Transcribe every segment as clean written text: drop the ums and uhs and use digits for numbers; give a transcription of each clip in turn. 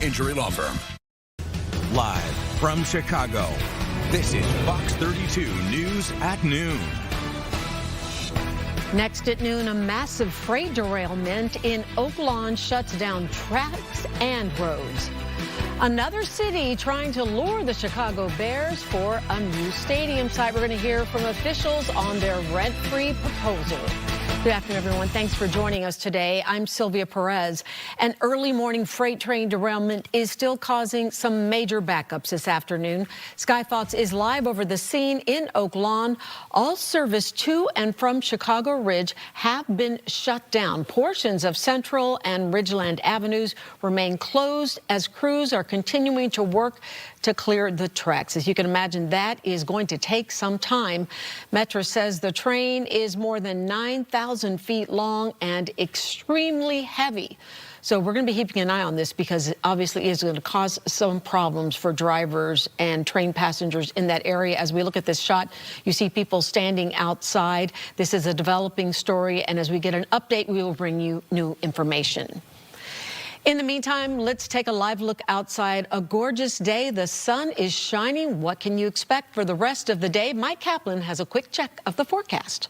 Injury Law Firm. Live from Chicago, this is Fox 32 News at Noon. Next at noon, a massive freight derailment in Oaklawn shuts down tracks and roads. Another city trying to lure the Chicago Bears for a new stadium site. We're going to hear from officials on their rent-free proposal. Good afternoon, everyone. Thanks for joining us today. I'm Sylvia Perez. An early morning freight train derailment is still causing some major backups this afternoon. Sky Fox is live over the scene in Oaklawn. All service to and from Chicago Ridge have been shut down. Portions of Central and Ridgeland Avenues remain closed as crews are continuing to work to clear the tracks. As you can imagine, that is going to take some time. Metra says the train is more than 9,000 feet long and extremely heavy. So we're going to be keeping an eye on this because it obviously is going to cause some problems for drivers and train passengers in that area. As we look at this shot, you see people standing outside. This is a developing story, and as we get an update, we will bring you new information. In the meantime, let's take a live look outside. A gorgeous day. The sun is shining. What can you expect for the rest of the day? Mike Kaplan has a quick check of the forecast.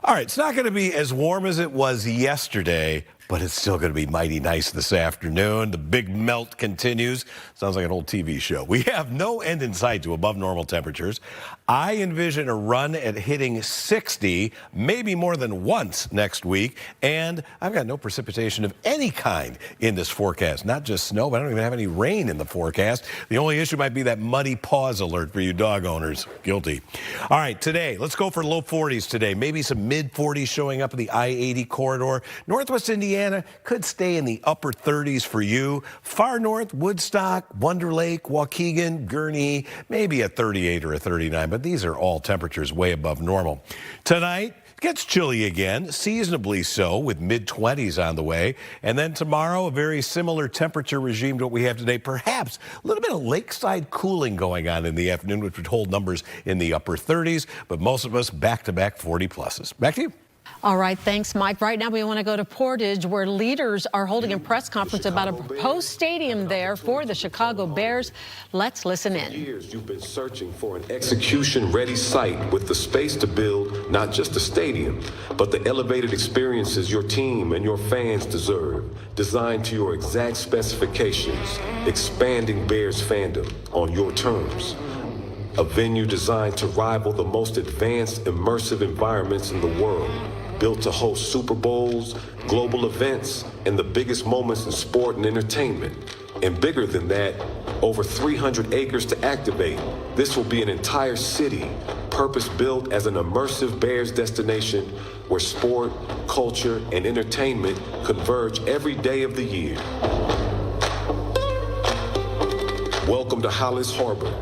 All right, it's not going to be as warm as it was yesterday, but it's still going to be mighty nice this afternoon. The big melt continues. Sounds like an old TV show. We have no end in sight to above normal temperatures. I envision a run at hitting 60, maybe more than once next week. And I've got no precipitation of any kind in this forecast. Not just snow, but I don't even have any rain in the forecast. The only issue might be that muddy paws alert for you dog owners. Guilty. All right, today, let's go for low 40s today. Maybe some mid 40s showing up in the I-80 corridor. Northwest Indiana could stay in the upper 30s for you. Far north, Woodstock, Wonder Lake, Waukegan, Gurnee, maybe a 38 or a 39, but these are all temperatures way above normal. Tonight, gets chilly again, seasonably so, with mid-20s on the way. And then tomorrow, a very similar temperature regime to what we have today. Perhaps a little bit of lakeside cooling going on in the afternoon, which would hold numbers in the upper 30s. But most of us back-to-back 40 pluses. Back to you. All right, thanks, Mike. Right now, we want to go to Portage, where leaders are holding a press conference about a proposed stadium there for the Chicago Bears. Let's listen in. For years, you've been searching for an execution-ready site with the space to build not just a stadium, but the elevated experiences your team and your fans deserve. Designed to your exact specifications, expanding Bears fandom on your terms. A venue designed to rival the most advanced, immersive environments in the world. Built to host Super Bowls, global events, and the biggest moments in sport and entertainment. And bigger than that, over 300 acres to activate. This will be an entire city, purpose-built as an immersive Bears destination where sport, culture, and entertainment converge every day of the year. Welcome to Hollis Harbor,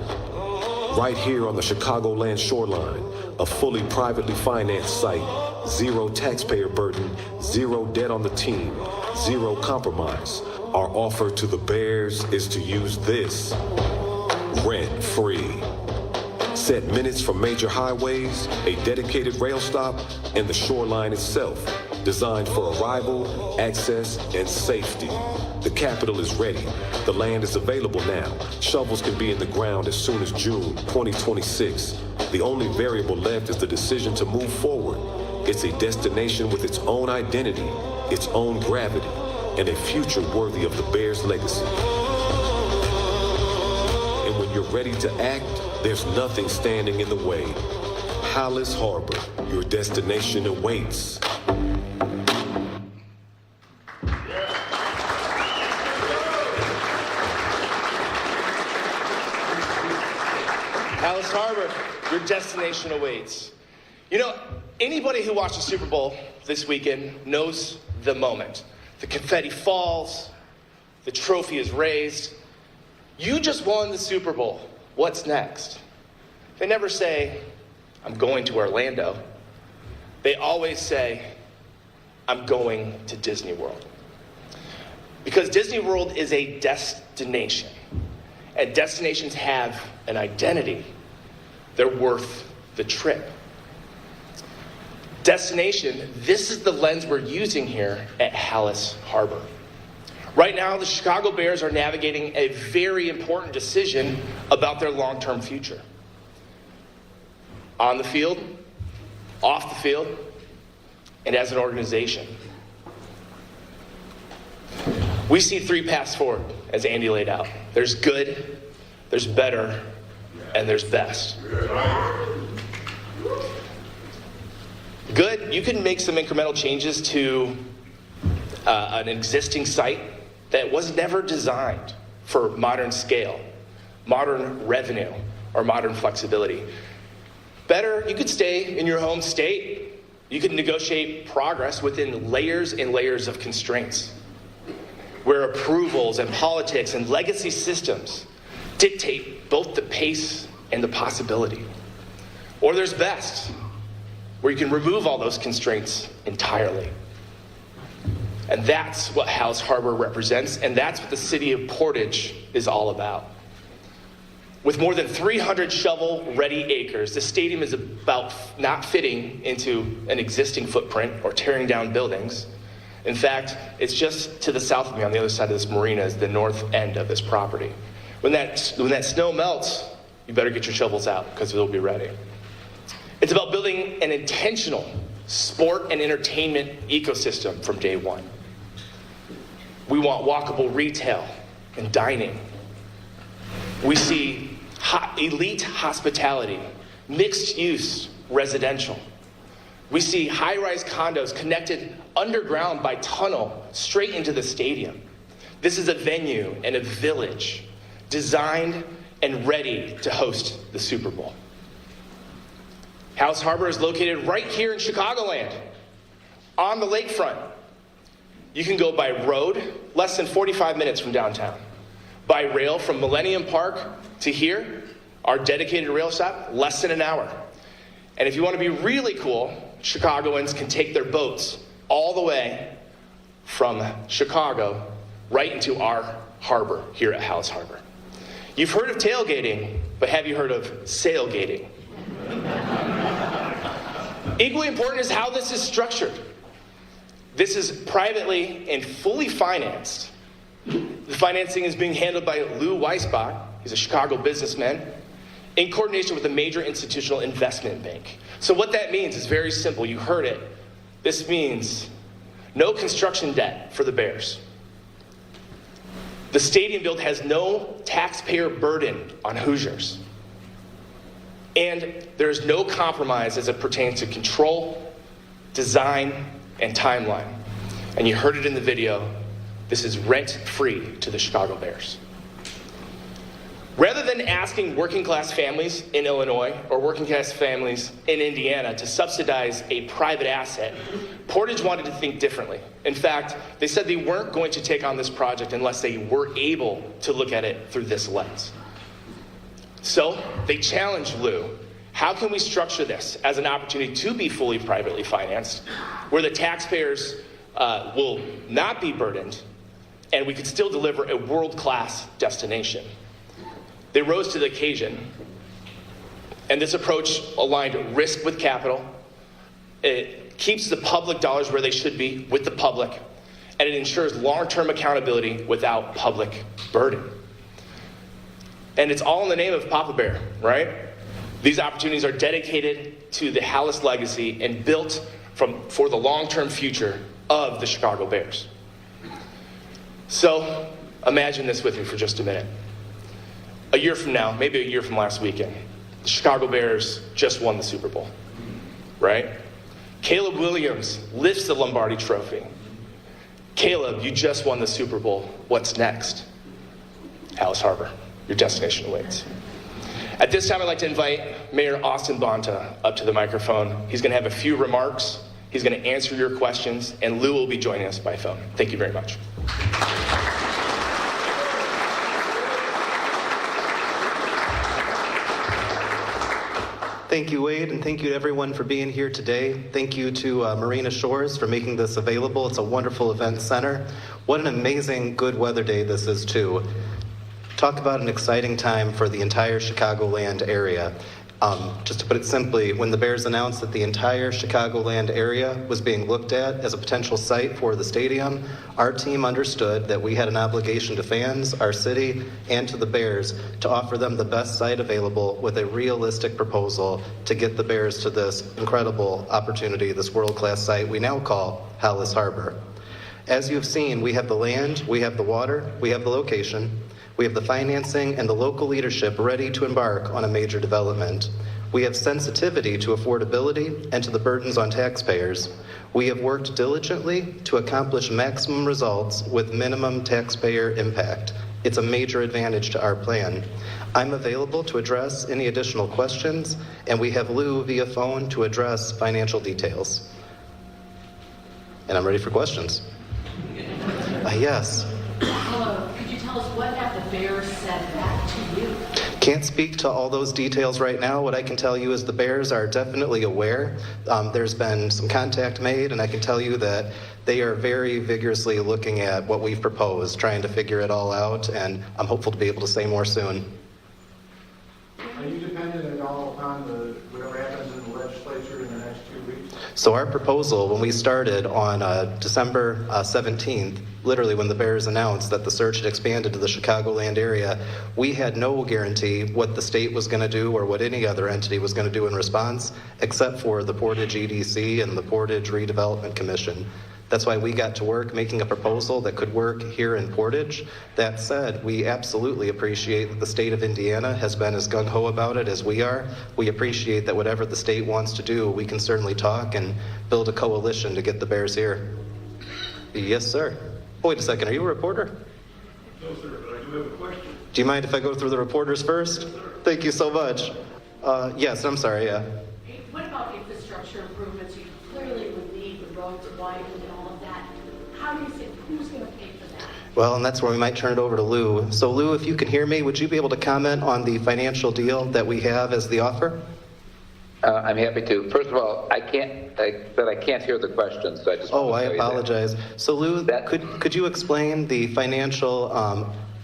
right here on the Chicagoland shoreline, a fully privately financed site. Zero taxpayer burden, zero debt on the team, zero compromise. Our offer to the Bears is to use this rent-free. Set minutes from major highways, a dedicated rail stop, and the shoreline itself, designed for arrival, access, and safety. The capital is ready. The land is available now. Shovels can be in the ground as soon as June 2026. The only variable left is the decision to move forward. It's a destination with its own identity, its own gravity, and a future worthy of the Bears' legacy. And when you're ready to act, there's nothing standing in the way. Hollis Harbor, your destination awaits. Hollis Harbor, your destination awaits. You know, anybody who watched the Super Bowl this weekend knows the moment. The confetti falls, the trophy is raised. You just won the Super Bowl. What's next? They never say, I'm going to Orlando. They always say, I'm going to Disney World. Because Disney World is a destination. And destinations have an identity. They're worth the trip. Destination, this is the lens we're using here at Hollis Harbor. Right now, the Chicago Bears are navigating a very important decision about their long-term future. On the field, off the field, and as an organization. We see 3 paths forward, as Andy laid out. There's good, there's better, and there's best. Good, you can make some incremental changes to an existing site that was never designed for modern scale, modern revenue, or modern flexibility. Better, you could stay in your home state. You could negotiate progress within layers and layers of constraints, where approvals and politics and legacy systems dictate both the pace and the possibility. Or there's best, where you can remove all those constraints entirely. And that's what Hallis Harbor represents, and that's what the city of Portage is all about. With more than 300 shovel-ready acres, the stadium is about not fitting into an existing footprint or tearing down buildings. In fact, it's just to the south of me on the other side of this marina is the north end of this property. When that snow melts, you better get your shovels out because it'll be ready. It's about building an intentional sport and entertainment ecosystem from day one. We want walkable retail and dining. We see elite hospitality, mixed use residential. We see high-rise condos connected underground by tunnel straight into the stadium. This is a venue and a village designed and ready to host the Super Bowl. Hallis Harbor is located right here in Chicagoland, on the lakefront. You can go by road, less than 45 minutes from downtown. By rail from Millennium Park to here, our dedicated rail stop, less than an hour. And if you want to be really cool, Chicagoans can take their boats all the way from Chicago right into our harbor here at Hallis Harbor. You've heard of tailgating, but have you heard of sailgating? Equally important is how this is structured. This is privately and fully financed. The financing is being handled by Lou Weisbach, he's a Chicago businessman, in coordination with a major institutional investment bank. So what that means is very simple. You heard it. This means no construction debt for the Bears. The stadium build has no taxpayer burden on Hoosiers. And there is no compromise as it pertains to control, design, and timeline. And you heard it in the video. This is rent-free to the Chicago Bears. Rather than asking working-class families in Illinois or working-class families in Indiana to subsidize a private asset, Portage wanted to think differently. In fact, they said they weren't going to take on this project unless they were able to look at it through this lens. So they challenged Lou. How can we structure this as an opportunity to be fully privately financed, where the taxpayers will not be burdened, and we could still deliver a world-class destination? They rose to the occasion, and this approach aligned risk with capital. It keeps the public dollars where they should be with the public, and it ensures long-term accountability without public burden. And it's all in the name of Papa Bear, right? These opportunities are dedicated to the Hallis legacy and built for the long-term future of the Chicago Bears. So imagine this with me for just a minute. A year from now, maybe a year from last weekend, the Chicago Bears just won the Super Bowl, right? Caleb Williams lifts the Lombardi Trophy. Caleb, you just won the Super Bowl. What's next? Hallis Harbor, your destination awaits. At this time, I'd like to invite Mayor Austin Bonta up to the microphone. He's going to have a few remarks. He's going to answer your questions, and Lou will be joining us by phone. Thank you very much. Thank you, Wade, and thank you to everyone for being here today. Thank you to Marina Shores for making this available. It's a wonderful event center. What an amazing good weather day this is, too. Talk about an exciting time for the entire Chicagoland area. Just to put it simply, when the Bears announced that the entire Chicagoland area was being looked at as a potential site for the stadium, our team understood that we had an obligation to fans, our city, and to the Bears to offer them the best site available with a realistic proposal to get the Bears to this incredible opportunity, this world-class site we now call Hallis Harbor. As you've seen, we have the land, we have the water, we have the location, we have the financing and the local leadership ready to embark on a major development. We have sensitivity to affordability and to the burdens on taxpayers. We have worked diligently to accomplish maximum results with minimum taxpayer impact. It's a major advantage to our plan. I'm available to address any additional questions, and we have Lou via phone to address financial details. And I'm ready for questions. Yes. Hello. Could you tell us what have the Bears said back to you? Can't speak to all those details right now. What I can tell you is the Bears are definitely aware. There's been some contact made, and I can tell you that they are very vigorously looking at what we've proposed, trying to figure it all out, and I'm hopeful to be able to say more soon. Are you dependent at all upon whatever happens in the legislature in the next 2 weeks? So our proposal, when we started on December 17th, literally when the Bears announced that the search had expanded to the Chicagoland area, we had no guarantee what the state was going to do or what any other entity was going to do in response, except for the Portage EDC and the Portage Redevelopment Commission. That's why we got to work making a proposal that could work here in Portage. That said, we absolutely appreciate that the state of Indiana has been as gung-ho about it as we are. We appreciate that whatever the state wants to do, we can certainly talk and build a coalition to get the Bears here. Yes, sir. Oh, wait a second. Are you a reporter? No, sir, but I do have a question. Do you mind if I go through the reporters first? Yes, sir. Thank you so much. Yes, I'm sorry, yeah. Hey, what about infrastructure improvements? You clearly would need the roads widened and all of that. How do you think, who's going to pay for that? Well, and that's where we might turn it over to Lou. So Lou, if you can hear me, would you be able to comment on the financial deal that we have as the offer? I'm happy to. First of all, I can't hear the question, so I just. Oh, I apologize. So Lou, could you explain the financial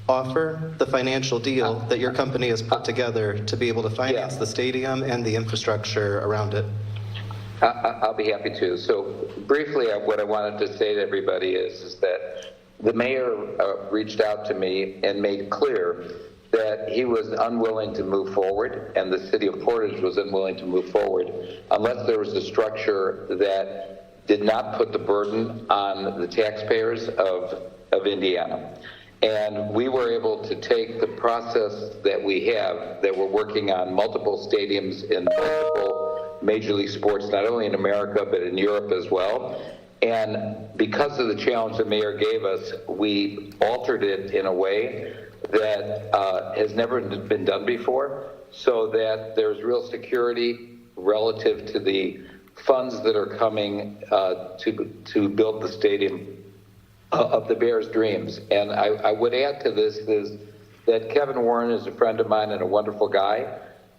offer, the financial deal that your company has put together to be able to finance the stadium and the infrastructure around it? I'll be happy to. So briefly, what I wanted to say to everybody is that the mayor reached out to me and made clear that he was unwilling to move forward, and the city of Portage was unwilling to move forward unless there was a structure that did not put the burden on the taxpayers of Indiana. And we were able to take the process that we have, that we're working on multiple stadiums in multiple Major League sports, not only in America, but in Europe as well. And because of the challenge the mayor gave us, we altered it in a way that has never been done before, so that there's real security relative to the funds that are coming to build the stadium of the Bears' dreams. And I would add to this is that Kevin Warren is a friend of mine and a wonderful guy,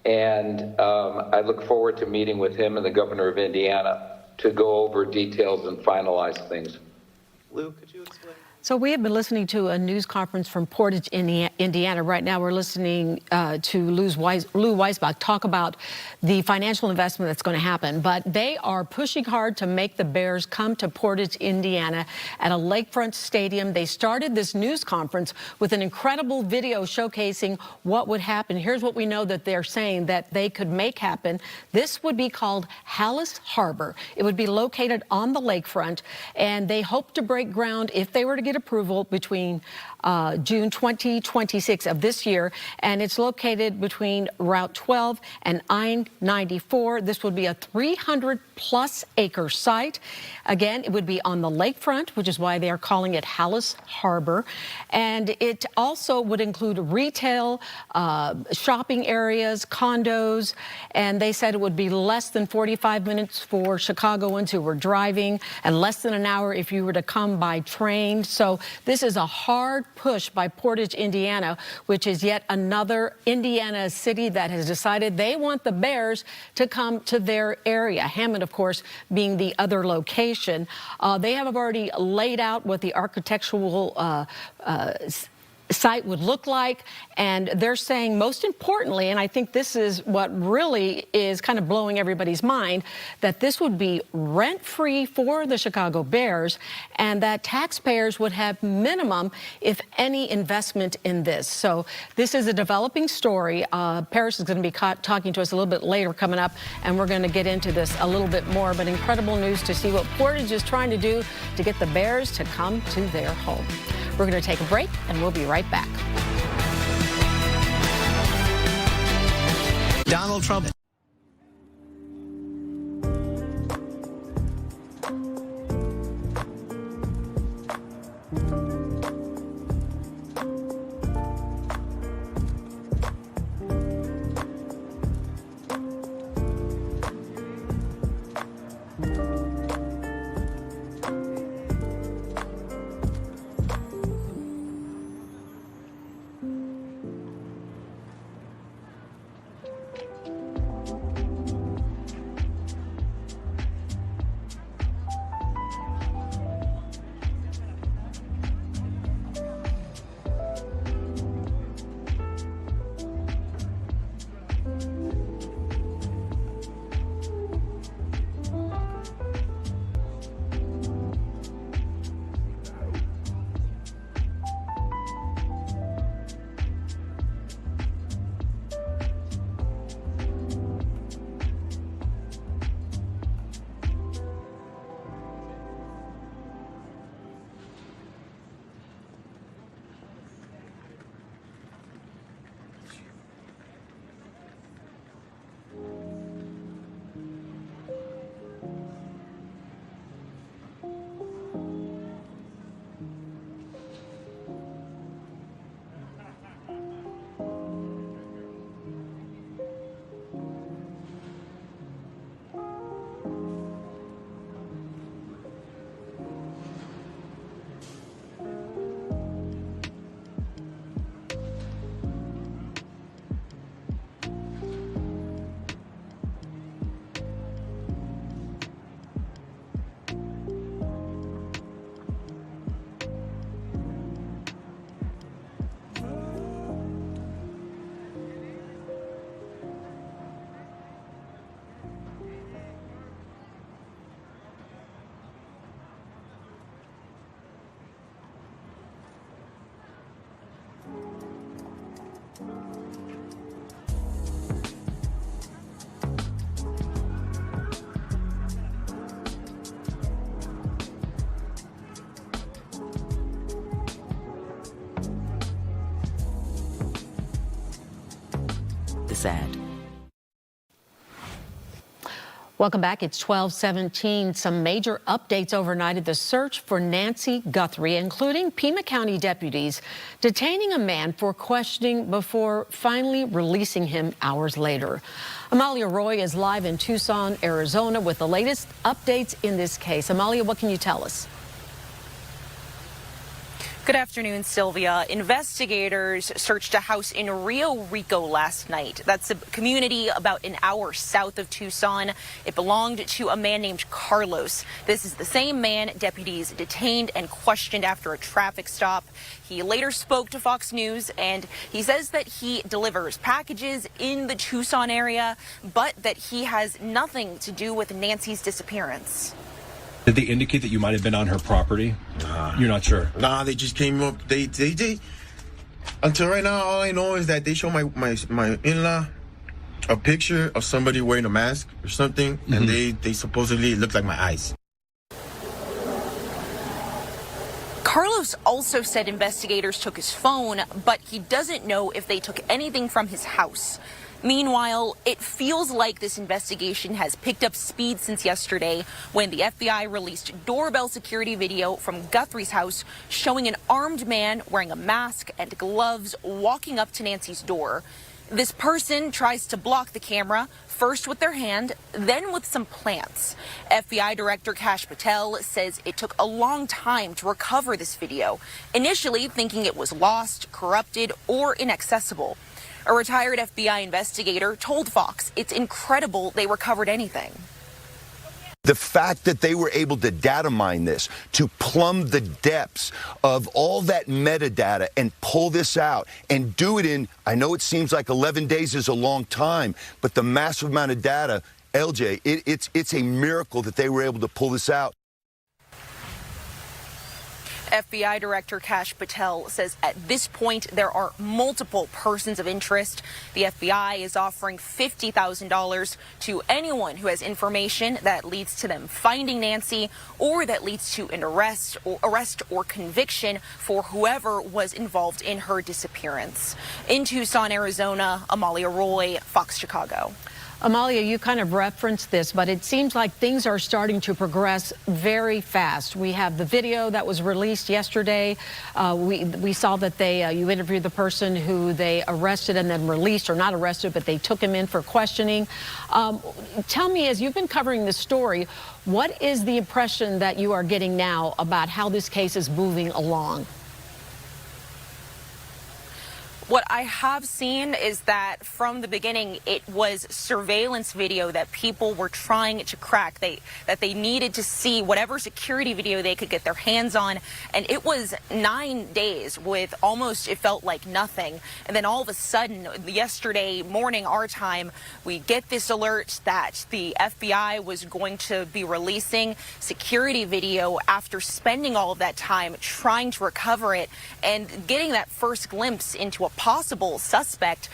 and I look forward to meeting with him and the governor of Indiana to go over details and finalize things. Lou, could you explain? So we have been listening to a news conference from Portage, Indiana. Right now we're listening to Lou Weisbach talk about the financial investment that's going to happen. But they are pushing hard to make the Bears come to Portage, Indiana at a lakefront stadium. They started this news conference with an incredible video showcasing what would happen. Here's what we know that they're saying that they could make happen. This would be called Hallis Harbor. It would be located on the lakefront, and they hope to break ground if they were to get approval between June 2026 of this year, and it's located between Route 12 and I-94. This would be a 300-plus acre site. Again, it would be on the lakefront, which is why they are calling it Hallis Harbor, and it also would include retail, shopping areas, condos, and they said it would be less than 45 minutes for Chicagoans who were driving and less than an hour if you were to come by train. So this is a hard push by Portage, Indiana, which is yet another Indiana city that has decided they want the Bears to come to their area. Hammond, of course, being the other location. They have already laid out what the architectural site would look like, and they're saying most importantly, and I think this is what really is kind of blowing everybody's mind, that this would be rent-free for the Chicago Bears and that taxpayers would have minimum, if any, investment in this. So this is a developing story. Paris is going to be talking to us a little bit later coming up, and we're going to get into this a little bit more, but incredible news to see what Portage is trying to do to get the Bears to come to their home. We're going to take a break, and we'll be right back. Donald Trump. Sad. Welcome back. It's 12:17. Some major updates overnight at the search for Nancy Guthrie, including Pima County deputies detaining a man for questioning before finally releasing him hours later. Amalia Roy is live in Tucson, Arizona, with the latest updates in this case. Amalia, what can you tell us? Good afternoon, Sylvia. Investigators searched a house in Rio Rico last night. That's a community about an hour south of Tucson. It belonged to a man named Carlos. This is the same man deputies detained and questioned after a traffic stop. He later spoke to Fox News, and he says that he delivers packages in the Tucson area, but that he has nothing to do with Nancy's disappearance. Did they indicate that you might have been on her property? You're not sure? Nah, they just came up. They until right now, all I know is that they show my in-law a picture of somebody wearing a mask or something, and they supposedly look like my eyes. Carlos also said investigators took his phone, but he doesn't know if they took anything from his house. Meanwhile, it feels like this investigation has picked up speed since yesterday when the FBI released doorbell security video from Guthrie's house showing an armed man wearing a mask and gloves walking up to Nancy's door. This person tries to block the camera, first with their hand, then with some plants. FBI Director Kash Patel says it took a long time to recover this video, initially thinking it was lost, corrupted, or inaccessible. A retired FBI investigator told Fox it's incredible they recovered anything. The fact that they were able to data mine this, to plumb the depths of all that metadata and pull this out and do it in, I know it seems like 11 days is a long time, but the massive amount of data, LJ, it's a miracle that they were able to pull this out. FBI Director Kash Patel says at this point there are multiple persons of interest. The FBI is offering $50,000 to anyone who has information that leads to them finding Nancy or that leads to an arrest or conviction for whoever was involved in her disappearance. In Tucson, Arizona, Amalia Roy, Fox Chicago. Amalia, you kind of referenced this, but it seems like things are starting to progress very fast. We have the video that was released yesterday. We saw that you interviewed the person who they arrested and then released, or not arrested, but they took him in for questioning. Tell me, as you've been covering this story, what is the impression that you are getting now about how this case is moving along? What I have seen is that from the beginning, it was surveillance video that people were trying to crack. That they needed to see whatever security video they could get their hands on. And it was 9 days with almost, it felt like nothing. And then all of a sudden, yesterday morning, our time, we get this alert that the FBI was going to be releasing security video after spending all of that time trying to recover it and getting that first glimpse into a possible suspect.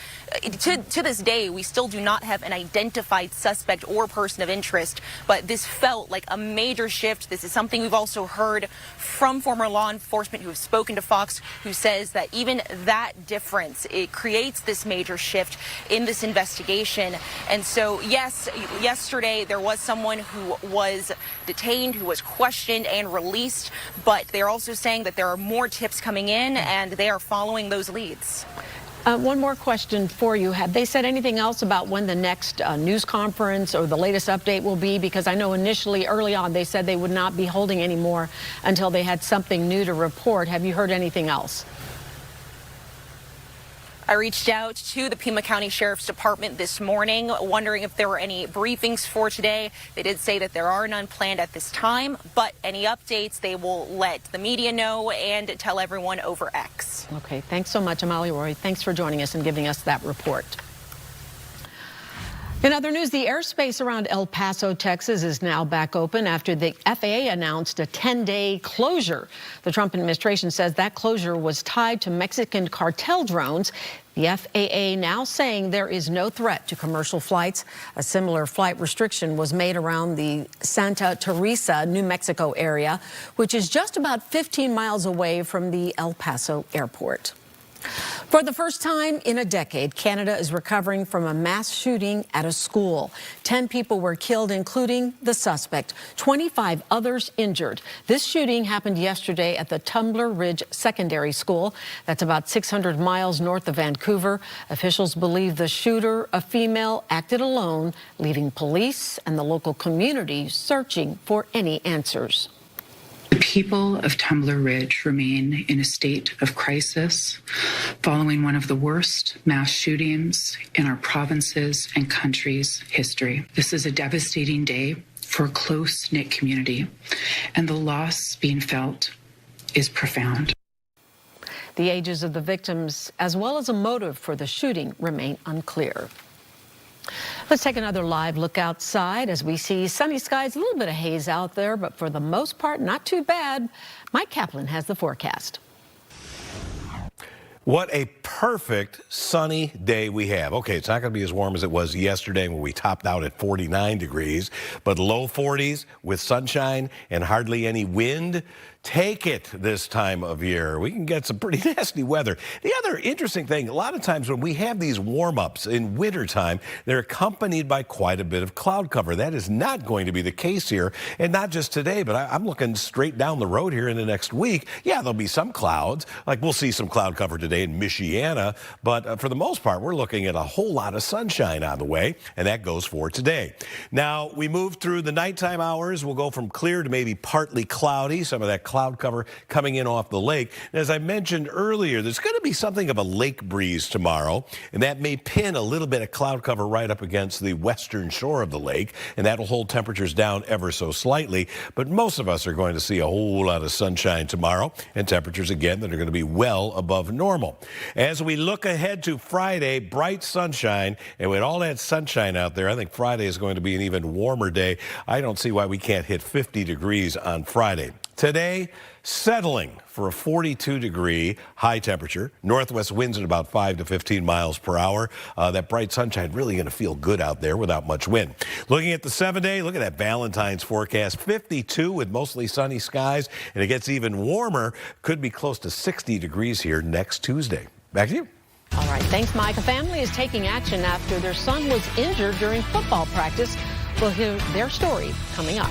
To this day, we still do not have an identified suspect or person of interest, but this felt like a major shift. This is something we've also heard from former law enforcement who have spoken to Fox, who says that even that difference, it creates this major shift in this investigation. And so, yes, yesterday there was someone who was detained, who was questioned and released, but they're also saying that there are more tips coming in and they are following those leads. One more question for you. Have they said anything else about when the next news conference or the latest update will be? Because I know initially, early on, they said they would not be holding any more until they had something new to report. Have you heard anything else? I reached out to the Pima County Sheriff's Department this morning, wondering if there were any briefings for today. They did say that there are none planned at this time, but any updates they will let the media know and tell everyone over X. Okay, thanks so much, Amalia Roy. Thanks for joining us and giving us that report. In other news, the airspace around El Paso, Texas is now back open after the FAA announced a 10-day closure. The Trump administration says that closure was tied to Mexican cartel drones. The FAA now saying there is no threat to commercial flights. A similar flight restriction was made around the Santa Teresa, New Mexico area, which is just about 15 miles away from the El Paso airport. For the first time in a decade, Canada is recovering from a mass shooting at a school. 10 people were killed, including the suspect. 25 others injured. This shooting happened yesterday at the Tumbler Ridge Secondary School. That's about 600 miles north of Vancouver. Officials believe the shooter, a female, acted alone, leaving police and the local community searching for any answers. The people of Tumbler Ridge remain in a state of crisis following one of the worst mass shootings in our province's and country's history. This is a devastating day for a close-knit community, and the loss being felt is profound. The ages of the victims, as well as a motive for the shooting, remain unclear. Let's take another live look outside as we see sunny skies, a little bit of haze out there, but for the most part, not too bad. Mike Kaplan has the forecast. What a perfect sunny day we have. Okay, it's not going to be as warm as it was yesterday when we topped out at 49 degrees, but low 40s with sunshine and hardly any wind. Take it this time of year. We can get some pretty nasty weather. The other interesting thing, a lot of times when we have these warm-ups in wintertime, they're accompanied by quite a bit of cloud cover. That is not going to be the case here, and not just today, but I'm looking straight down the road here in the next week. Yeah, there'll be some clouds. Like we'll see some cloud cover today in Michiana, but for the most part, we're looking at a whole lot of sunshine on the way, and that goes for today. Now, we move through the nighttime hours. We'll go from clear to maybe partly cloudy. Some of that cloud cover coming in off the lake. And as I mentioned earlier, there's going to be something of a lake breeze tomorrow, and that may pin a little bit of cloud cover right up against the western shore of the lake, and that'll hold temperatures down ever so slightly. But most of us are going to see a whole lot of sunshine tomorrow, and temperatures again that are going to be well above normal. As we look ahead to Friday, bright sunshine, and with all that sunshine out there, I think Friday is going to be an even warmer day. I don't see why we can't hit 50 degrees on Friday. Today, settling for a 42-degree high temperature. Northwest winds at about 5 to 15 miles per hour. That bright sunshine really going to feel good out there without much wind. Looking at the 7-day, look at that Valentine's forecast. 52 with mostly sunny skies, and it gets even warmer. Could be close to 60 degrees here next Tuesday. Back to you. All right, thanks, Mike. A family is taking action after their son was injured during football practice. We'll hear their story coming up.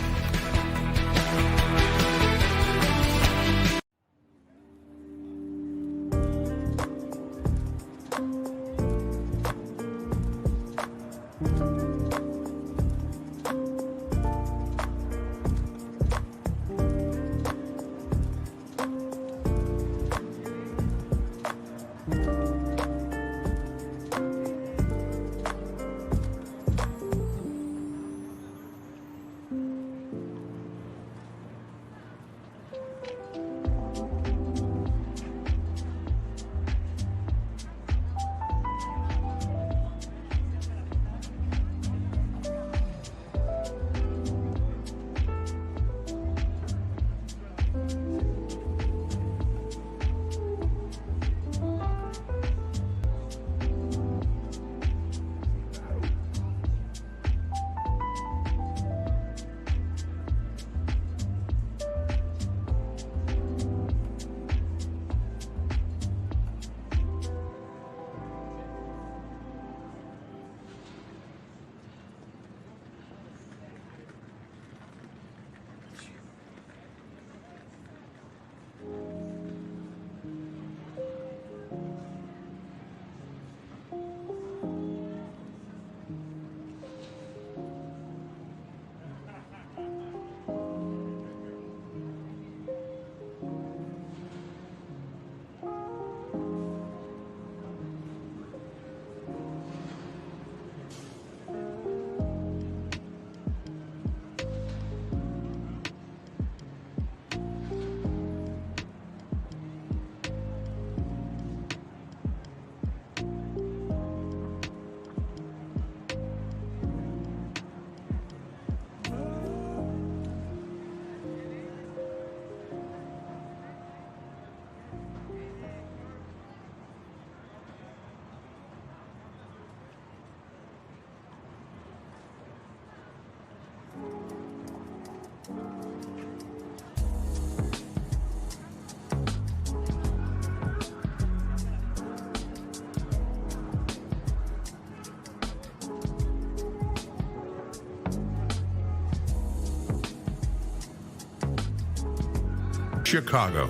Chicago.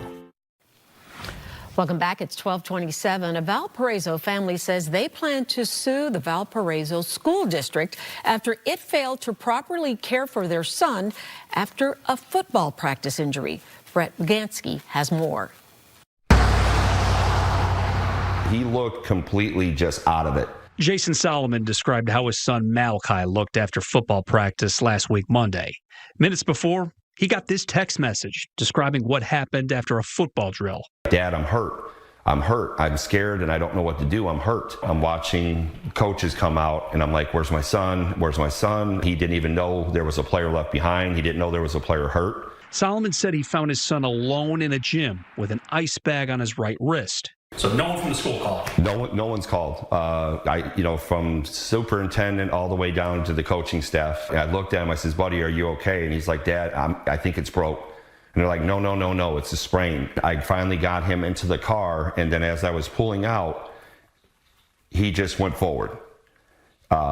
Welcome back. It's 12:27. A Valparaiso family says they plan to sue the Valparaiso School District after it failed to properly care for their son after a football practice injury. Brett Gansky has more. He looked completely just out of it. Jason Solomon described how his son Malachi looked after football practice last week Monday. Minutes before, he got this text message describing what happened after a football drill. Dad, I'm hurt. I'm hurt. I'm scared and I don't know what to do. I'm hurt. I'm watching coaches come out and I'm like, where's my son? Where's my son? He didn't even know there was a player left behind. He didn't know there was a player hurt. Solomon said he found his son alone in a gym with an ice bag on his right wrist. So no one from the school called? No one's called. From superintendent all the way down to the coaching staff. And I looked at him, I says, buddy, are you okay? And he's like, Dad, I think it's broke. And they're like, no, it's a sprain. I finally got him into the car, and then as I was pulling out, he just went forward.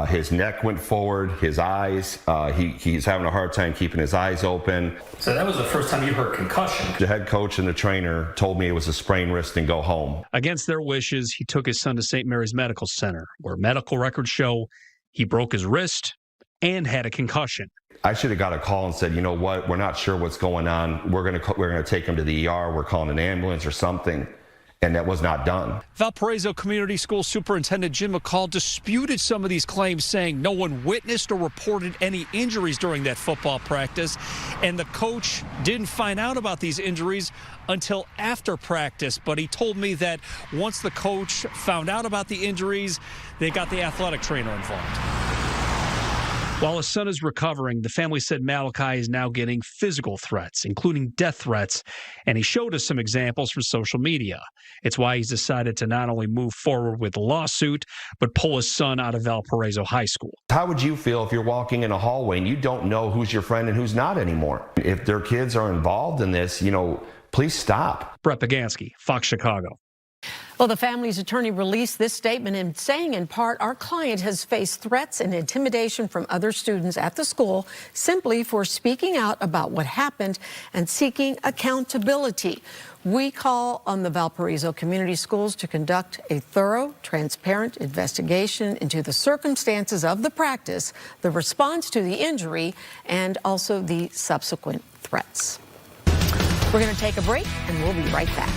His neck went forward, his eyes, he's having a hard time keeping his eyes open. So that was the first time you heard concussion. The head coach and the trainer told me it was a sprained wrist and go home. Against their wishes, he took his son to St. Mary's Medical Center, where medical records show he broke his wrist and had a concussion. I should have got a call and said, you know what, we're not sure what's going on. We're gonna take him to the ER. We're calling an ambulance or something. And that was not done. Valparaiso Community School Superintendent Jim McCall disputed some of these claims, saying no one witnessed or reported any injuries during that football practice. And the coach didn't find out about these injuries until after practice. But he told me that once the coach found out about the injuries, they got the athletic trainer involved. While his son is recovering, the family said Malachi is now getting physical threats, including death threats, and he showed us some examples from social media. It's why he's decided to not only move forward with the lawsuit, but pull his son out of Valparaiso High School. How would you feel if you're walking in a hallway and you don't know who's your friend and who's not anymore? If their kids are involved in this, please stop. Brett Pagansky, Fox Chicago. Well, the family's attorney released this statement and saying in part, our client has faced threats and intimidation from other students at the school simply for speaking out about what happened and seeking accountability. We call on the Valparaiso Community Schools to conduct a thorough, transparent investigation into the circumstances of the practice, the response to the injury, and also the subsequent threats. We're going to take a break, and we'll be right back.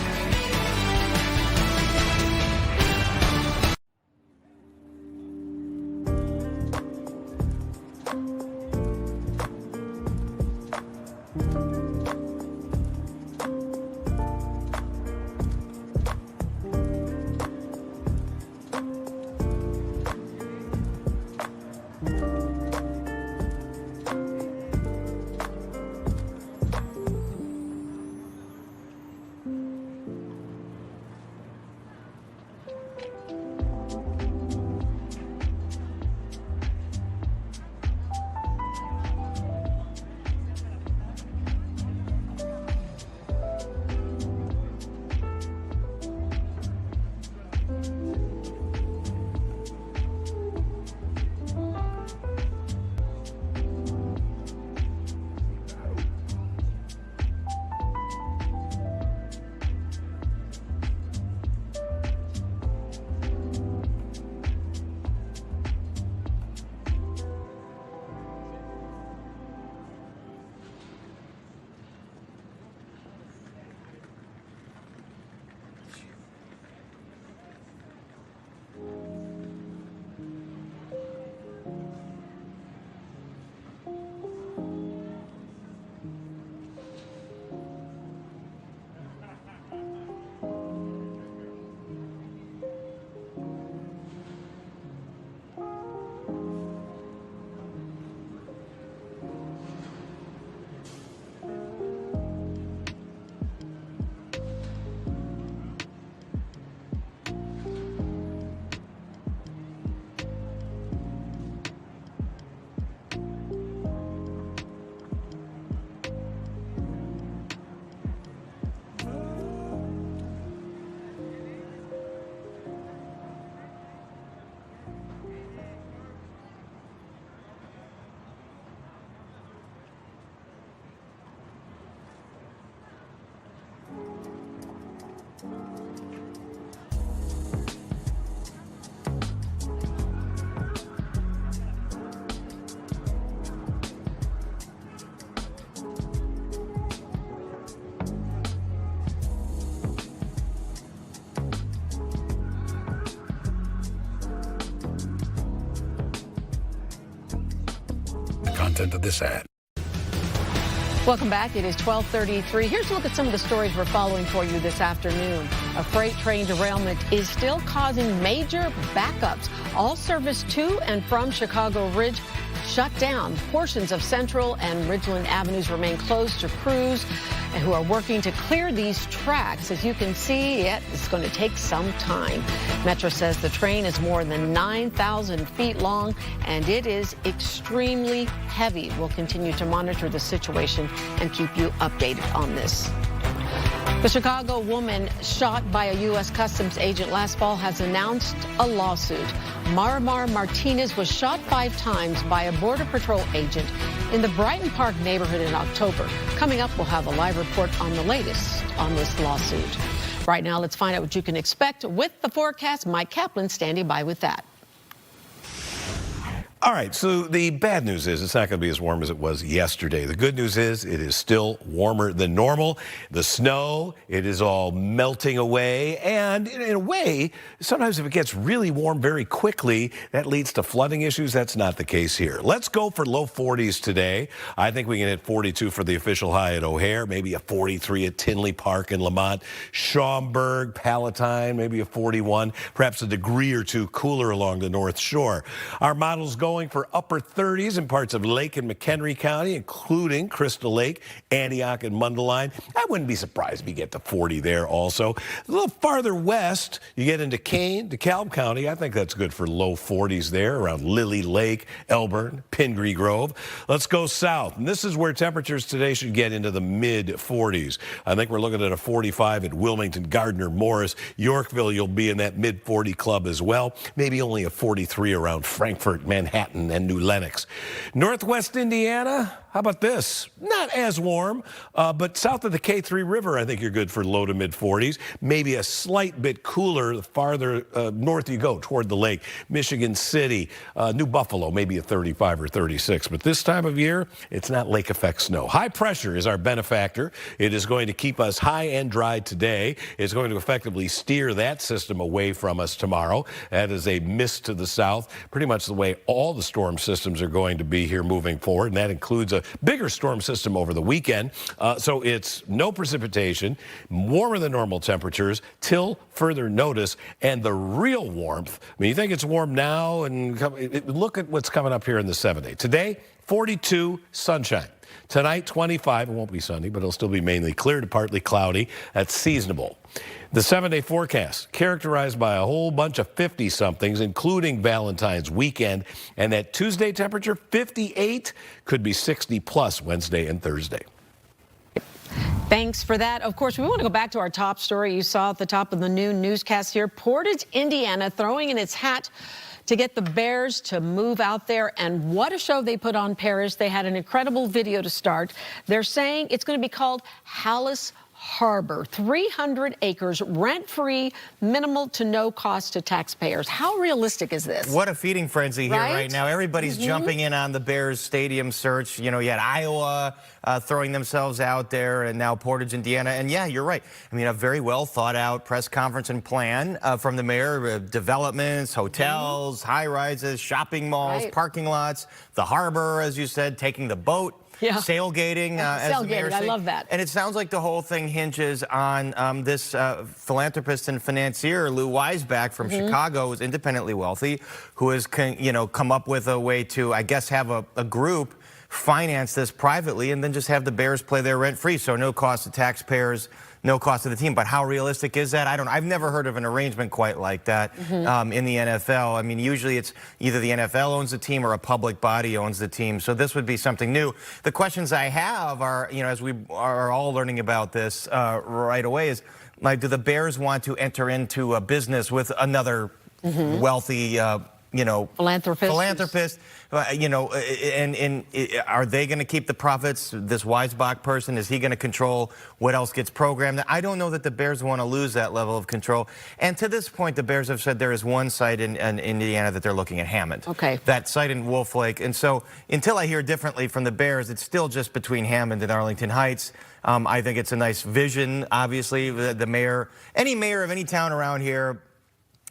Content of this ad. Welcome back. It is 12:33. Here's a look at some of the stories we're following for you this afternoon. A freight train derailment is still causing major backups. All service to and from Chicago Ridge shut down. Portions of Central and Ridgeland Avenues remain closed to crews who are working to clear these tracks. As you can see, it's going to take some time. Metro says the train is more than 9,000 feet long and it is extremely heavy. We'll continue to monitor the situation and keep you updated on this. The Chicago woman shot by a U.S. Customs agent last fall has announced a lawsuit. Marmar Martinez was shot 5 times by a Border Patrol agent in the Brighton Park neighborhood in October. Coming up, we'll have a live report on the latest on this lawsuit. Right now, let's find out what you can expect with the forecast. Mike Kaplan standing by with that. All right, so the bad news is it's not going to be as warm as it was yesterday. The good news is it is still warmer than normal. The snow, it is all melting away. And in a way, sometimes if it gets really warm very quickly, that leads to flooding issues. That's not the case here. Let's go for low 40s today. I think we can hit 42 for the official high at O'Hare, maybe a 43 at Tinley Park in Lamont, Schaumburg, Palatine, maybe a 41, perhaps a degree or two cooler along the North Shore. Our model's going for upper 30s in parts of Lake and McHenry County, including Crystal Lake, Antioch, and Mundelein. I wouldn't be surprised if you get to 40 there also. A little farther west, you get into Kane, DeKalb County. I think that's good for low 40s there around Lily Lake, Elburn, Pingree Grove. Let's go south. And this is where temperatures today should get into the mid 40s. I think we're looking at a 45 at Wilmington, Gardner, Morris. Yorkville, you'll be in that mid 40 club as well. Maybe only a 43 around Frankfort, Manhattan, and New Lenox. Northwest Indiana, how about this? Not as warm, but south of the K3 River, I think you're good for low to mid 40s. Maybe a slight bit cooler the farther north you go toward the lake. Michigan City, New Buffalo, maybe a 35 or 36. But this time of year, it's not lake effect snow. High pressure is our benefactor. It is going to keep us high and dry today. It's going to effectively steer that system away from us tomorrow. That is a mist to the south, pretty much the way all the storm systems are going to be here moving forward, and that includes a bigger storm system over the weekend. So it's no precipitation, warmer than normal temperatures till further notice, and the real warmth. I mean, you think it's warm now, and look at what's coming up here in the 7-day. Today, 42, sunshine. Tonight, 25. It won't be sunny, but it'll still be mainly clear to partly cloudy. That's seasonable. The 7-day forecast characterized by a whole bunch of 50-somethings, including Valentine's weekend. And that Tuesday temperature, 58, could be 60-plus Wednesday and Thursday. Thanks for that. Of course, we want to go back to our top story you saw at the top of the noon newscast here. Portage, Indiana, throwing in its hat to get the Bears to move out there. And what a show they put on, Paris. They had an incredible video to start. They're saying it's going to be called Hallis Harbor, 300 acres, rent-free, minimal to no cost to taxpayers. How realistic is this? What a feeding frenzy here right now. Everybody's jumping in on the Bears stadium search. You know, you had Iowa throwing themselves out there, and now Portage, Indiana. And yeah, you're right. I mean, a very well thought out press conference and plan from the mayor. Developments, hotels, high-rises, shopping malls, parking lots, the harbor, as you said, taking the boat. Yeah. Sailgating, as the mayor said. I love that. And it sounds like the whole thing hinges on this philanthropist and financier, Lou Weisbach from Chicago, who's independently wealthy, who has come up with a way to, I guess, have a group finance this privately and then just have the Bears play there rent-free, so no cost to taxpayers, no cost to the team. But how realistic is that? I don't know. I've never heard of an arrangement quite like that in the NFL. I mean, usually it's either the NFL owns the team or a public body owns the team. So this would be something new. The questions I have are, as we are all learning about this right away, is like, do the Bears want to enter into a business with another wealthy philanthropist, and are they going to keep the profits? This Weisbach person, is he going to control what else gets programmed? I don't know that the Bears want to lose that level of control. And to this point, the Bears have said there is one site in Indiana that they're looking at, Hammond. Okay. That site in Wolf Lake. And so until I hear differently from the Bears, it's still just between Hammond and Arlington Heights. I think it's a nice vision, obviously. The mayor, any mayor of any town around here,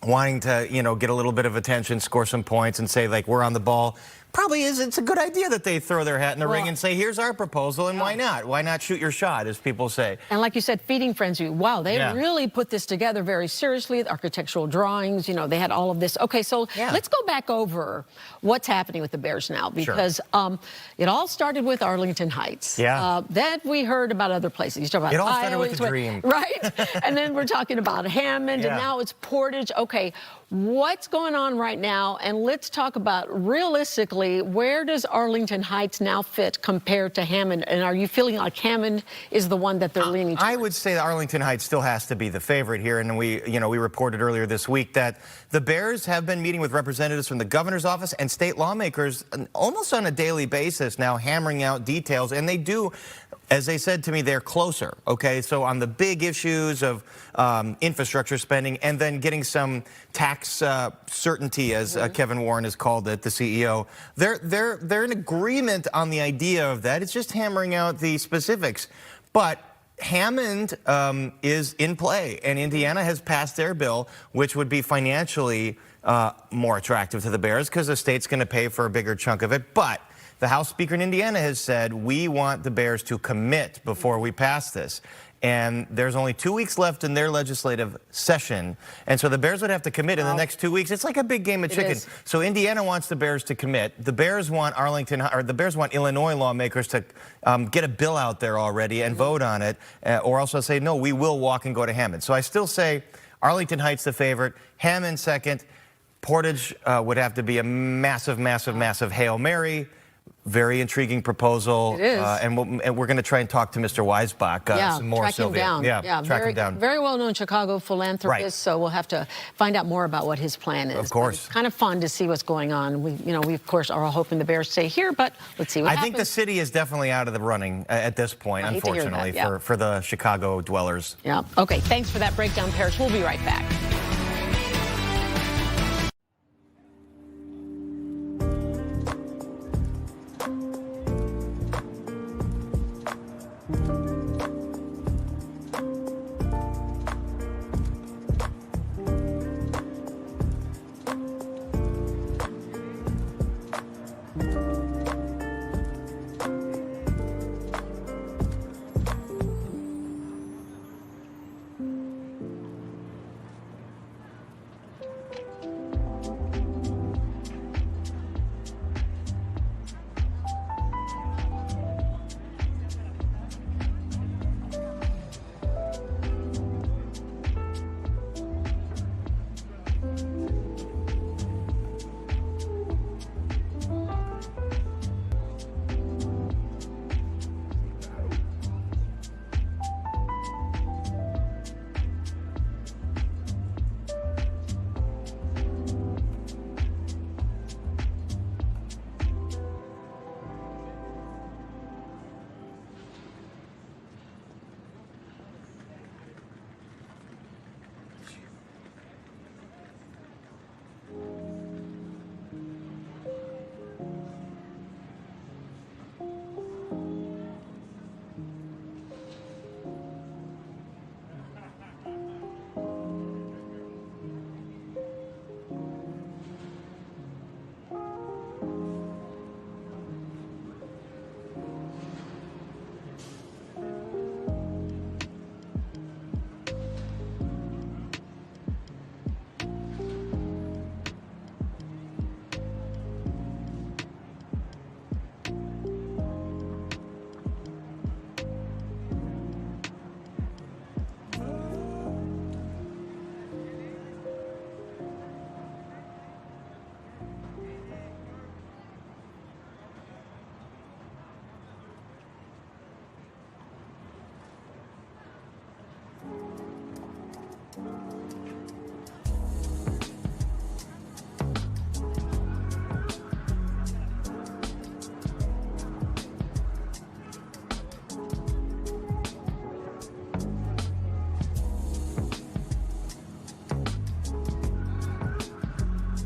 wanting to, get a little bit of attention, score some points, and say, like, we're on the ball. Probably it's a good idea that they throw their hat in the ring and say, here's our proposal, and why not? Why not shoot your shot, as people say? And like you said, feeding frenzy. Wow, they really put this together very seriously. The architectural drawings, they had all of this. Okay, so let's go back over what's happening with the Bears now, because it all started with Arlington Heights. Yeah. Then we heard about other places. You talk about it all started with a dream. Right? And then we're talking about Hammond, and now it's Portage. Okay, what's going on right now? And let's talk about, realistically, where does Arlington Heights now fit compared to Hammond? And are you feeling like Hammond is the one that they're leaning towards? I would say that Arlington Heights still has to be the favorite here. And we reported earlier this week that the Bears have been meeting with representatives from the governor's office and state lawmakers almost on a daily basis now, hammering out details. And they do as they said to me, they're closer, okay? So on the big issues of infrastructure spending and then getting some tax certainty, as Kevin Warren has called it, the CEO, they're in agreement on the idea of that. It's just hammering out the specifics. But Hammond is in play, and Indiana has passed their bill, which would be financially more attractive to the Bears because the state's going to pay for a bigger chunk of it. But the House Speaker in Indiana has said, we want the Bears to commit before we pass this. And there's only 2 weeks left in their legislative session. And so the Bears would have to commit in the next 2 weeks. It's like a big game of chicken. So Indiana wants the Bears to commit. The Bears want Illinois lawmakers to get a bill out there already and vote on it, or also say, no, we will walk and go to Hammond. So I still say Arlington Heights the favorite, Hammond second. Portage would have to be a massive, massive, massive Hail Mary. Very intriguing proposal. It is. And we're going to try and talk to Mr. Weisbach some more, track him down. Track him down. Very well-known Chicago philanthropist, so we'll have to find out more about what his plan is. Of course. But it's kind of fun to see what's going on. We of course are all hoping the Bears stay here, but let's see what happens. I think the city is definitely out of the running at this point, unfortunately, for the Chicago dwellers. Yeah. Okay, thanks for that breakdown, Parrish. We'll be right back.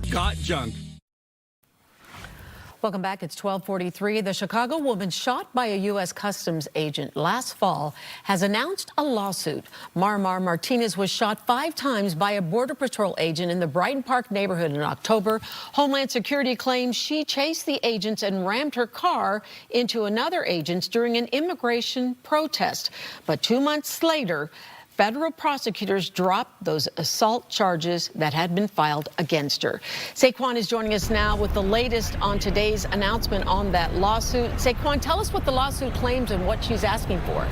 Got junk. Welcome back. It's 12:43. The Chicago woman shot by a U.S. Customs agent last fall has announced a lawsuit. Marmar Martinez was shot 5 times by a Border Patrol agent in the Brighton Park neighborhood in October. Homeland Security claims she chased the agents and rammed her car into another agent's during an immigration protest. But 2 months later, federal prosecutors dropped those assault charges that had been filed against her. Saquon is joining us now with the latest on today's announcement on that lawsuit. Saquon, tell us what the lawsuit claims and what she's asking for.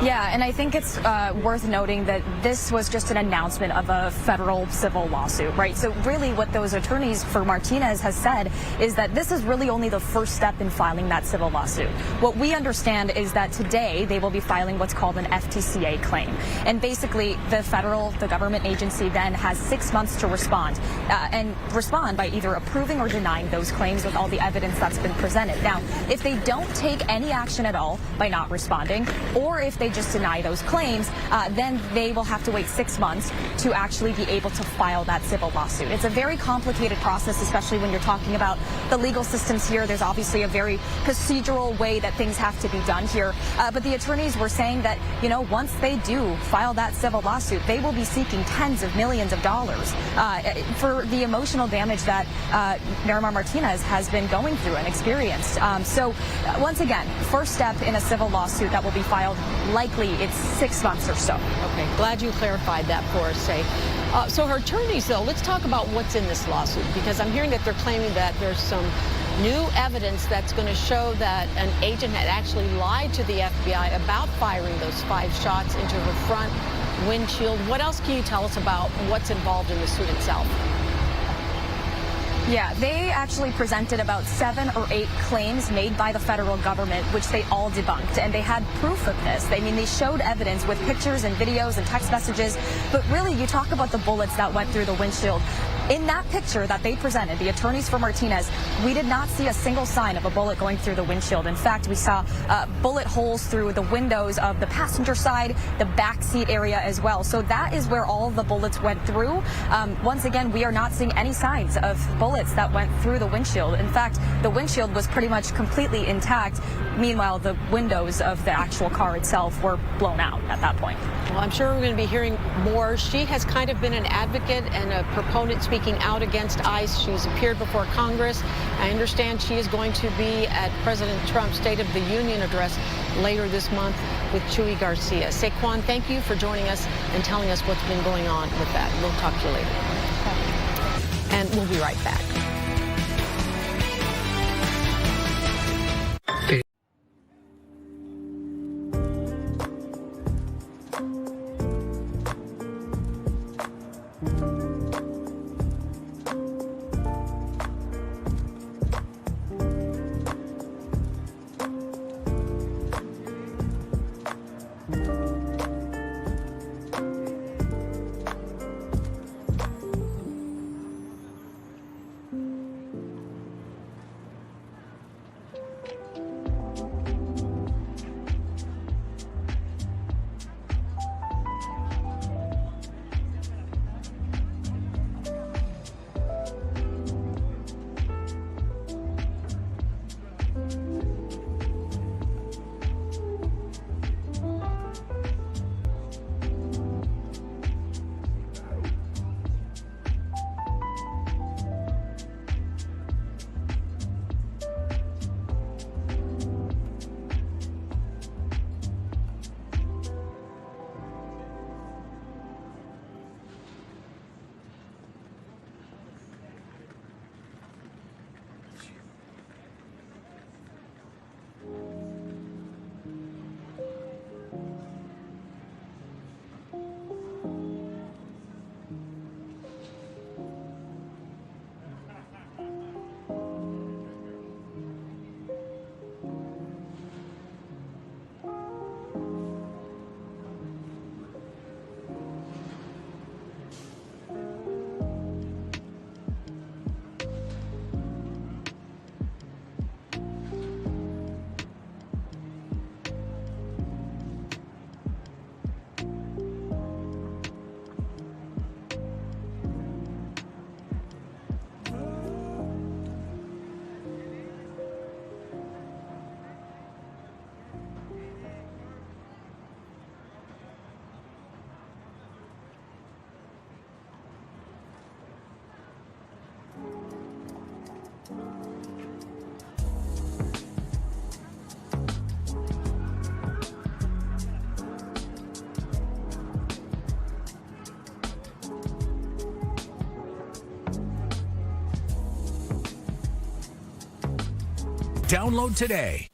Yeah, and I think it's worth noting that this was just an announcement of a federal civil lawsuit, right? So really what those attorneys for Martinez has said is that this is really only the first step in filing that civil lawsuit. What we understand is that today they will be filing what's called an FTCA claim. And basically the government agency then has 6 months to respond and respond by either approving or denying those claims with all the evidence that's been presented. Now, if they don't take any action at all by not responding, or if they just deny those claims, then they will have to wait 6 months to actually be able to file that civil lawsuit. It's a very complicated process, especially when you're talking about the legal systems here. There's obviously a very procedural way that things have to be done here. But the attorneys were saying that, you know, once they do file that civil lawsuit, they will be seeking tens of millions of dollars for the emotional damage that Miramar Martinez has been going through and experienced. So once again, first step in a civil lawsuit that will be filed, likely it's 6 months or so. Okay, glad you clarified that for us, Say. So her attorneys, though, let's talk about what's in this lawsuit, because I'm hearing that they're claiming that there's some new evidence that's going to show that an agent had actually lied to the FBI about firing those 5 shots into her front windshield. What else can you tell us about what's involved in the suit itself? Yeah, they actually presented about 7 or 8 claims made by the federal government, which they all debunked, and they had proof of this. I mean, they showed evidence with pictures and videos and text messages, but really, you talk about the bullets that went through the windshield. In that picture that they presented, the attorneys for Martinez, we did not see a single sign of a bullet going through the windshield. In fact, we saw bullet holes through the windows of the passenger side, the back seat area as well. So that is where all of the bullets went through. Once again, we are not seeing any signs of bullets that went through the windshield. In fact, the windshield was pretty much completely intact. Meanwhile, the windows of the actual car itself were blown out at that point. Well, I'm sure we're going to be hearing more. She has kind of been an advocate and a proponent speaking out against ICE. She's appeared before Congress. I understand she is going to be at President Trump's State of the Union address later this month with Chuy Garcia. Saquon, thank you for joining us and telling us what's been going on with that. We'll talk to you later. And we'll be right back. Download today.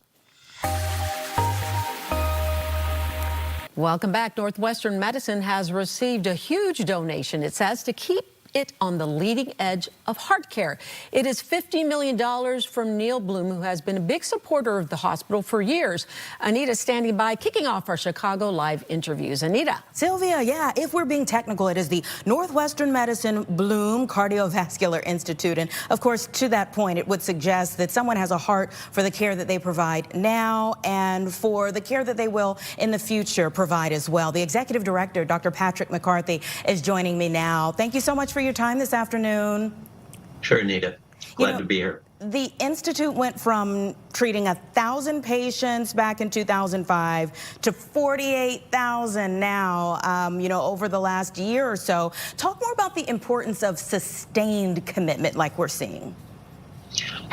Welcome back. Northwestern Medicine has received a huge donation, it says, to keep it on the leading edge of heart care. It is $50 million from Neil Bloom, who has been a big supporter of the hospital for years. Anita standing by, kicking off our Chicago Live interviews. Anita. Sylvia, yeah, if we're being technical, it is the Northwestern Medicine Bloom Cardiovascular Institute. And of course, to that point, it would suggest that someone has a heart for the care that they provide now and for the care that they will in the future provide as well. The executive director, Dr. Patrick McCarthy, is joining me now. Thank you so much for your time this afternoon. Sure, Anita. Glad to be here. The Institute went from treating 1,000 patients back in 2005 to 48,000 now, over the last year or so. Talk more about the importance of sustained commitment like we're seeing.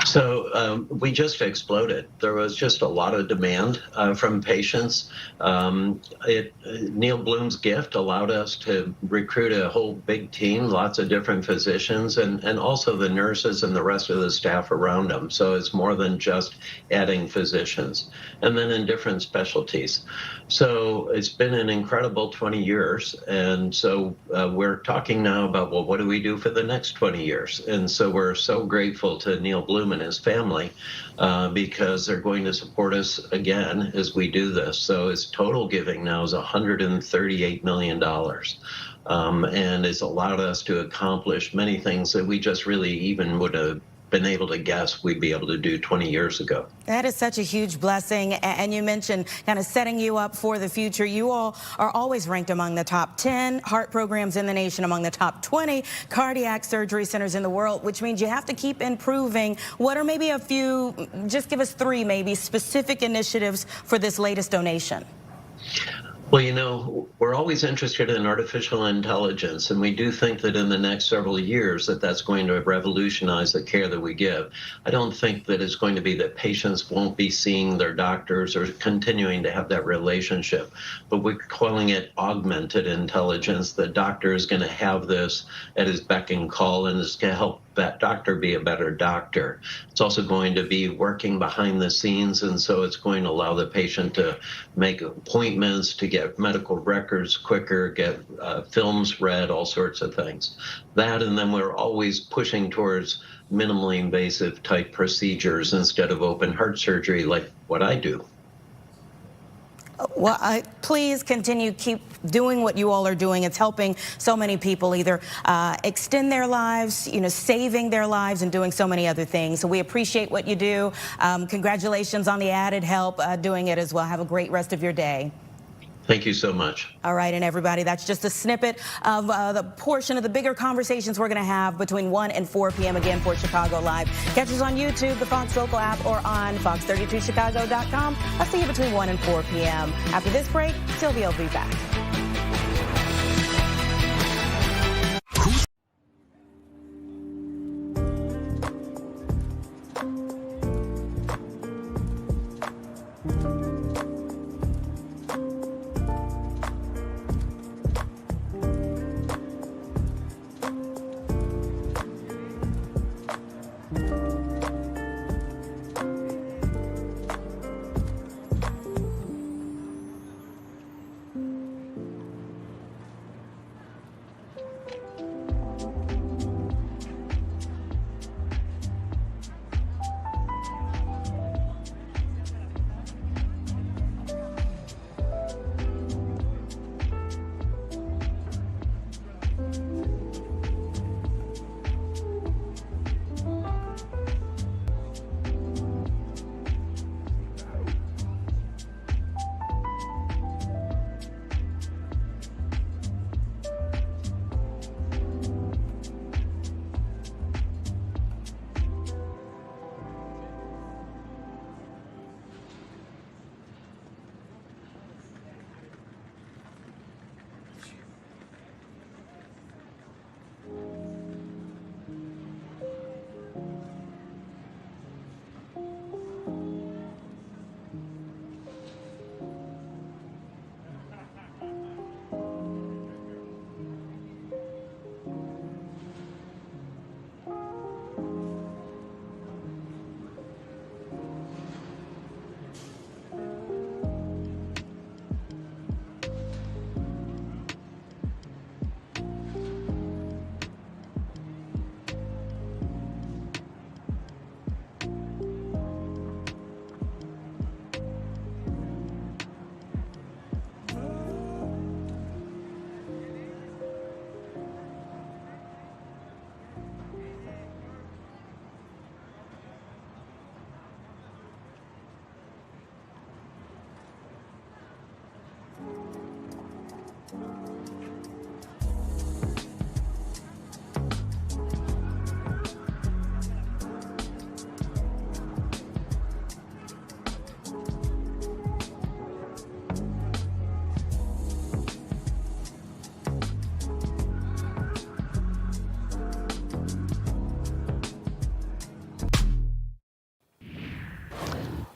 So we just exploded. There was just a lot of demand from patients. Neil Bloom's gift allowed us to recruit a whole big team, lots of different physicians, and also the nurses and the rest of the staff around them. So it's more than just adding physicians, and then in different specialties. So it's been an incredible 20 years. And so we're talking now about, well, what do we do for the next 20 years? And so we're so grateful to Neil Bloom and his family because they're going to support us again as we do this. So his total giving now is $138 million. And it's allowed us to accomplish many things that we just really even would have been able to guess we'd be able to do 20 years ago. That is such a huge blessing. And you mentioned kind of setting you up for the future. You all are always ranked among the top 10 heart programs in the nation, among the top 20 cardiac surgery centers in the world, which means you have to keep improving. What are maybe a few, just give us 3 maybe, specific initiatives for this latest donation? Well, we're always interested in artificial intelligence, and we do think that in the next several years that's going to revolutionize the care that we give. I don't think that it's going to be that patients won't be seeing their doctors or continuing to have that relationship, but we're calling it augmented intelligence. The doctor is going to have this at his beck and call, and it's going to help that doctor be a better doctor. It's also going to be working behind the scenes, and so it's going to allow the patient to make appointments, to get medical records quicker, get films read, all sorts of things. That, and then we're always pushing towards minimally invasive type procedures instead of open heart surgery like what I do. Well, please continue, keep doing what you all are doing. It's helping so many people either extend their lives, saving their lives and doing so many other things. So we appreciate what you do. Congratulations on the added help doing it as well. Have a great rest of your day. Thank you so much. All right, and everybody, that's just a snippet of the portion of the bigger conversations we're going to have between 1 and 4 p.m. again for Chicago Live. Catch us on YouTube, the Fox Local app, or on fox32chicago.com. I'll see you between 1 and 4 p.m. After this break, Sylvia will be back.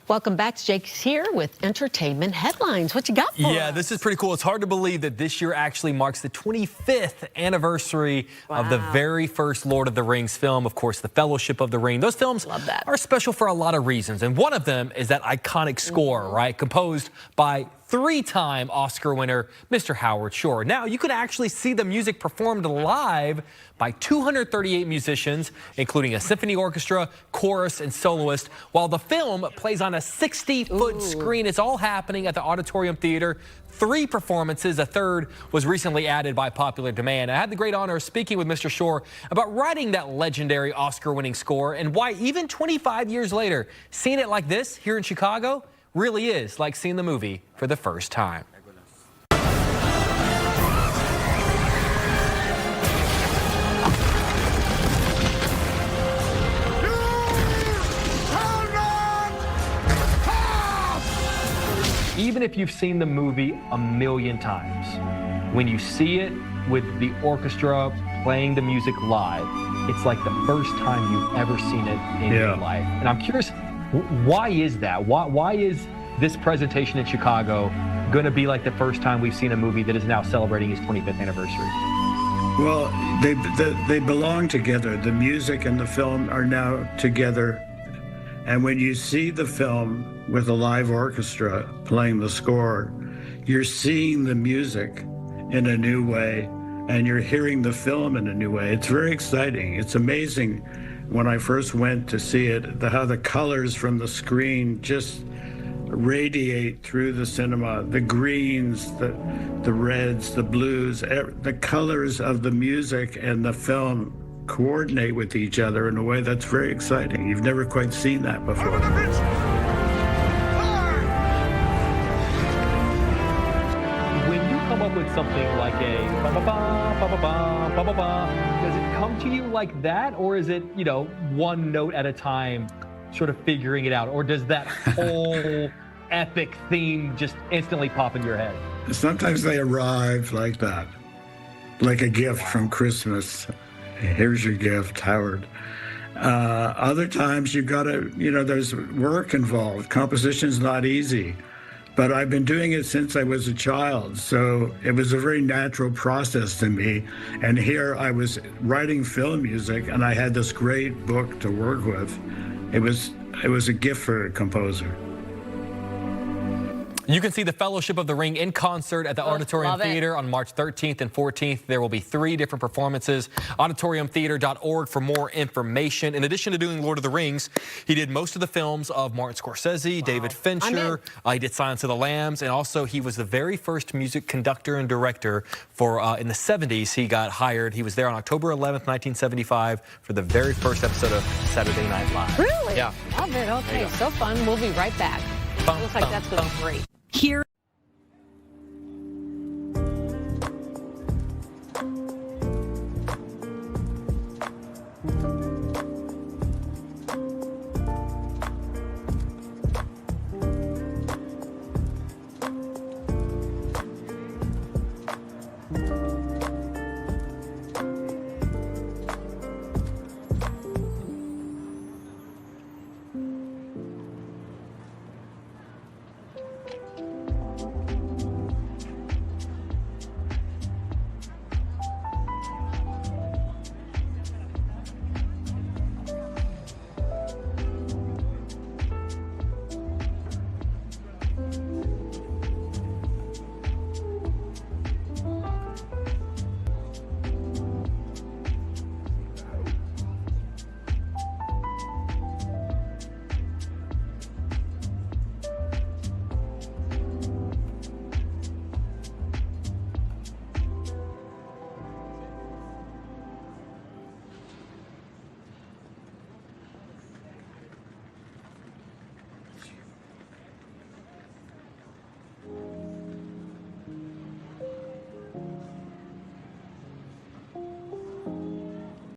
Welcome back. Jake's here with entertainment headlines. What you got for us? This is pretty cool. It's hard to believe that this year actually marks the 25th anniversary of the very first Lord of the Rings film. Of course, The Fellowship of the Ring. Those films are special for a lot of reasons. And one of them is that iconic score, right? Composed by three-time Oscar winner, Mr. Howard Shore. Now, you can actually see the music performed live by 238 musicians, including a symphony orchestra, chorus, and soloist, while the film plays on a 60-foot screen. It's all happening at the Auditorium Theater. 3 performances, a third was recently added by popular demand. I had the great honor of speaking with Mr. Shore about writing that legendary Oscar-winning score and why even 25 years later, seeing it like this here in Chicago really is like seeing the movie for the first time. Even if you've seen the movie a million times, when you see it with the orchestra playing the music live, it's like the first time you've ever seen it in your life. And I'm curious, why is that? Why is this presentation in Chicago going to be like the first time we've seen a movie that is now celebrating its 25th anniversary? Well, they belong together. The music and the film are now together. And when you see the film with a live orchestra playing the score, you're seeing the music in a new way, and you're hearing the film in a new way. It's very exciting. It's amazing when I first went to see it, how the colors from the screen just radiate through the cinema. The greens, the reds, the blues, the colors of the music and the film coordinate with each other in a way that's very exciting. You've never quite seen that before. When you come up with something like a ba-ba-ba, does it come to you like that, or is it, one note at a time, sort of figuring it out, or does that whole epic theme just instantly pop into your head? Sometimes they arrive like that, like a gift from Christmas. Here's your gift, Howard. Other times you've got to, there's work involved. Composition's not easy, but I've been doing it since I was a child. So it was a very natural process to me. And here I was writing film music and I had this great book to work with. It was a gift for a composer. You can see The Fellowship of the Ring in concert at the Auditorium Theater on March 13th and 14th. There will be 3 different performances. Auditoriumtheater.org for more information. In addition to doing Lord of the Rings, he did most of the films of Martin Scorsese, David Fincher. He did Silence of the Lambs, and also he was the very first music conductor and director for, in the 70s, he got hired. He was there on October 11th, 1975 for the very first episode of Saturday Night Live. Really? Yeah. Love it. Okay, so fun. We'll be right back. Looks like that's going to be great. Here